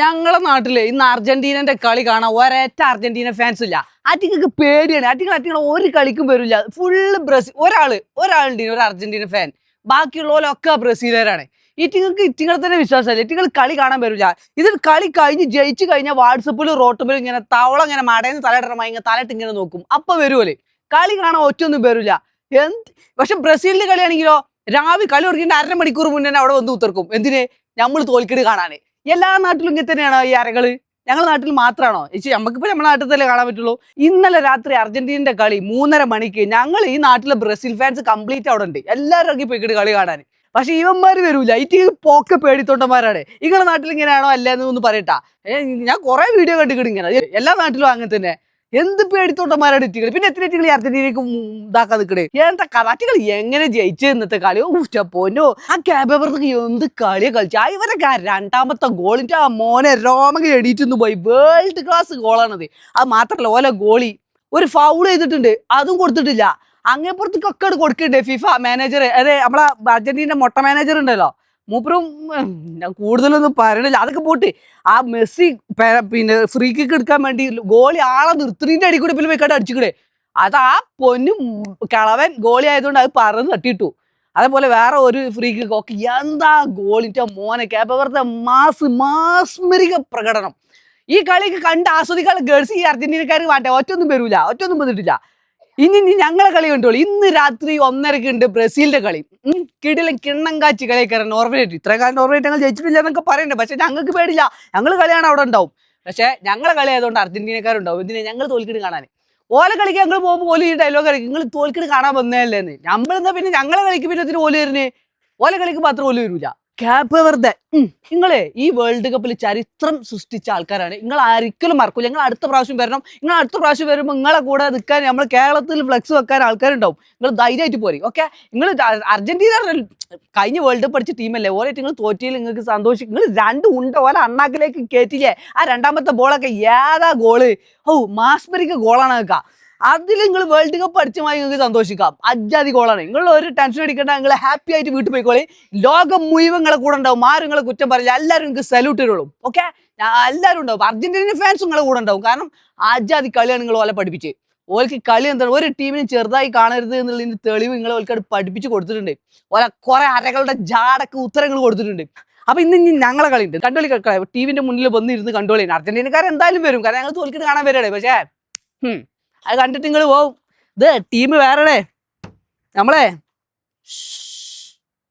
ഞങ്ങളെ നാട്ടില് ഇന്ന് അർജന്റീനന്റെ കളി കാണാൻ ഒരേറ്റ അർജന്റീന ഫാൻസ് ഇല്ല. അറ്റിങ്ങൾക്ക് പേടിയാണ്. അറ്റിങ്ങൾ ഒരു കളിക്കും വരില്ല. Full Brazil. ഒരാളുണ്ട് ഒരു അർജന്റീന ഫാൻ. ബാക്കിയുള്ളവരൊക്കെ ബ്രസീലുകാരാണ്. ഇറ്റിങ്ങളെ തന്നെ വിശ്വാസമല്ല. ഇറ്റിങ്ങൾ കളി കാണാൻ വരില്ല. ഇത് കളി കഴിഞ്ഞ് ജയിച്ചു കഴിഞ്ഞാൽ വാട്സപ്പിലും റോട്ടുമ്പിലും ഇങ്ങനെ തവള ഇങ്ങനെ മടയെന്ന് തലയിടണമായി ഇങ്ങനെ തലയിട്ട് ഇങ്ങനെ നോക്കും. അപ്പൊ വരുമല്ലേ കളി കാണാൻ ഒറ്റൊന്നും വരില്ല. പക്ഷെ ബ്രസീലിന്റെ കളിയാണെങ്കിലോ രാവിലെ കളി തുടങ്ങിയിട്ട് അരമണിക്കൂർ മുന്നേ അവിടെ വന്ന് ഉത്തർക്കും. എന്തിന്? നമ്മൾ തോൽക്കിട് കാണാന്. എല്ലാ നാട്ടിലും ഇങ്ങനെ തന്നെയാണോ ഈ അരകള്? ഞങ്ങളുടെ നാട്ടിൽ മാത്രമാണോ? നമുക്കിപ്പോ നമ്മുടെ നാട്ടിൽ തന്നെ കാണാൻ പറ്റുള്ളൂ. ഇന്നലെ രാത്രി അർജന്റീനന്റെ കളി 3:30 മണിക്ക് ഞങ്ങൾ ഈ നാട്ടിലെ ബ്രസീൽ ഫാൻസ് കംപ്ലീറ്റ് അവിടെ ഉണ്ട്. എല്ലാവരും ഇറങ്ങി പോയിക്കിട്ട് കളി കാണാൻ. പക്ഷെ ഇവന്മാര് വരൂല. പോക്കെ പേടിത്തോട്ടന്മാരാണ്. നിങ്ങളുടെ നാട്ടിൽ ഇങ്ങനെയാണോ അല്ലെന്ന് ഒന്ന് പറയട്ടാ. ഞാൻ കുറെ വീഡിയോ കണ്ടിട്ട് ഇങ്ങനെ എല്ലാ നാട്ടിലും അങ്ങനെ തന്നെ. എന്ത് പേടിത്തോട്ടന്മാരാണ് ഇറ്റികൾ. പിന്നെ എത്ര ഇറ്റികൾ അർജന്റീനക്ക് ഇതാക്കാൻ നിൽക്കണേ. എന്താ കഥാറ്റികൾ എങ്ങനെ ജയിച്ചു ഇന്നത്തെ കളി? പോനോ ആ ക്യാബർക്ക് എന്ത് കളിയെ കളിച്ചു. ഇവരൊക്കെ രണ്ടാമത്തെ ഗോളിന്റെ ആ മോനെ രോമങ്ങൾ എണീറ്റൊന്ന് പോയി. വേൾഡ് ക്ലാസ് ഗോളാണത്. അത് മാത്രല്ല ഓല ഗോളി ഒരു ഫൗൾ ചെയ്തിട്ടുണ്ട്, അതും കൊടുത്തിട്ടില്ല. അങ്ങേപ്പുറത്തേക്കൊക്കെ കൊടുക്കണ്ടേ ഫിഫ മാനേജർ. അതെ നമ്മളെ അർജന്റീന മൊട്ട മാനേജർ ഉണ്ടല്ലോ, മൂപ്പരും ഞാൻ കൂടുതലൊന്നും പറയണില്ല. അതൊക്കെ പോട്ട് ആ മെസ്സി പിന്നെ ഫ്രീ കിക്ക് എടുക്കാൻ വേണ്ടി ഗോളി ആളെ നിർത്തുന്നതിന്റെ അടി കൂടി പിന്നെ പോയിക്കാട്ട് അടിച്ചുകൂടെ. അത് ആ പൊന്നും കളവൻ ഗോളി ആയതുകൊണ്ട് അത് പറന്ന് തട്ടിയിട്ടു. അതേപോലെ വേറെ ഒരു ഫ്രീ കിക്ക് ഒക്കെ എന്താ ഗോളിന്റെ മോനെ കേപ്പവരുടെ മാസ്മരിക പ്രകടനം. ഈ കളിക്ക് കണ്ട് ആസ്വദിക്കാനുള്ള ഗേൾസ് ഈ അർജന്റീനക്കാർക്ക് വേണ്ട. ഒറ്റൊന്നും വരൂല, ഒറ്റൊന്നും വന്നിട്ടില്ല. ഇനി ഞങ്ങളെ കളി കണ്ടോളൂ. ഇന്ന് രാത്രി 1:30 ഉണ്ട് ബ്രസീലിന്റെ കളി. കിടിലൻ കിണ്ണം കാച്ചി കളിയൊക്കെ നോർവേറ്റ്. ഇത്രയും കാലം നോർവേറ്റ് ഞങ്ങൾ ജയിച്ചിട്ടില്ല എന്നൊക്കെ പറയണ്ടേ. പക്ഷെ ഞങ്ങൾക്ക് പേടില്ല. ഞങ്ങൾ കളിയാണ് അവിടെ ഉണ്ടാവും. പക്ഷെ ഞങ്ങളെ കളി ആയതുകൊണ്ട് അർജന്റീനക്കാരുണ്ടാവും. ഇതിനെ ഞങ്ങൾ തോൽക്കിട്ട് കാണാൻ. ഓല കളിക്ക് ഞങ്ങൾ പോകുമ്പോൾ ഓല് ഈ ഡയലോഗ് കളിക്കും, നിങ്ങൾ തോൽക്കിട്ട് കാണാൻ വന്നതല്ലേന്ന്. നമ്മളെന്താ പിന്നെ ഞങ്ങളെ കളിക്ക് പിന്നെ ഇതിന് ഓല് വരുന്നേ? ഓല കളിക്ക് മാത്രം ഓല് വരൂല. ക്യാപ്പ് വെറുതെ. നിങ്ങളെ ഈ വേൾഡ് കപ്പിൽ ചരിത്രം സൃഷ്ടിച്ച ആൾക്കാരാണ്. നിങ്ങൾ ഒരിക്കലും മറക്കൂല. നിങ്ങൾ അടുത്ത പ്രാവശ്യം വരണം. നിങ്ങൾ അടുത്ത പ്രാവശ്യം വരുമ്പോൾ നിങ്ങളെ കൂടെ നിൽക്കാൻ നമ്മൾ കേരളത്തിൽ ഫ്ലെക്സ് വെക്കാൻ ആൾക്കാരുണ്ടാവും. നിങ്ങൾ ധൈര്യമായിട്ട് പോരി. ഓക്കെ, നിങ്ങൾ അർജന്റീന കഴിഞ്ഞ വേൾഡ് കപ്പ് അടിച്ച ടീമല്ലേ. ഓലായിട്ട് നിങ്ങൾ തോറ്റിയിൽ നിങ്ങൾക്ക് സന്തോഷിക്കും. നിങ്ങൾ രണ്ട് ഓല അണ്ണാക്കിലേക്ക് കയറ്റില്ലേ. ആ രണ്ടാമത്തെ ബോളൊക്കെ ഏതാ ഗോള്! മാസ്മരിക ഗോളാണ് നിൽക്കുക. അതിൽ നിങ്ങൾ വേൾഡ് കപ്പ് അടിച്ചുമായി നിങ്ങൾക്ക് സന്തോഷിക്കാം. അജാതി ഗോളാണ്. നിങ്ങൾ ഒരു ടെൻഷൻ അടിക്കേണ്ട. നിങ്ങൾ ഹാപ്പി ആയിട്ട് വീട്ടിൽ പോയിക്കോളി. ലോകം മുഴുവൻ നിങ്ങളെ കൂടെ ഉണ്ടാവും. ആരും നിങ്ങളെ കുറ്റം പറയില്ല. എല്ലാവരും നിങ്ങൾക്ക് സല്യൂട്ട് ഇടുള്ളൂ. ഓക്കെ, എല്ലാവരും ഉണ്ടാവും. അർജന്റീന ഫാൻസും നിങ്ങളെ കൂടെ ഉണ്ടാവും. കാരണം അജാതി കളിയാണ് നിങ്ങൾ ഓലെ പഠിപ്പിച്ച്. ഓൽക്ക് കളി എന്താണ്, ഒരു ടീമിന് ചെറുതായി കാണരുത് എന്നുള്ളതിന് തെളിവ് നിങ്ങൾ ഓൽക്കത് പഠിപ്പിച്ച് കൊടുത്തിട്ടുണ്ട്. ഓലെ കുറെ അരകളുടെ ജാടക്ക് ഉത്തരങ്ങൾ കൊടുത്തിട്ടുണ്ട്. അപ്പൊ ഇന്ന് ഞങ്ങളെ കളി ഉണ്ട്. കണ്ടോളി. ടിവിന്റെ മുന്നിൽ വന്നിരുന്ന് കണ്ടോളി. അർജന്റീനക്കാർ എന്തായാലും വരും. കാരണം ഞങ്ങൾ തോൽക്കിട്ട് കാണാൻ വരാണ്. പക്ഷേ അത് കണ്ടിട്ട് നിങ്ങൾ പോവും. ഇത് ടീം വേറെ നമ്മളെ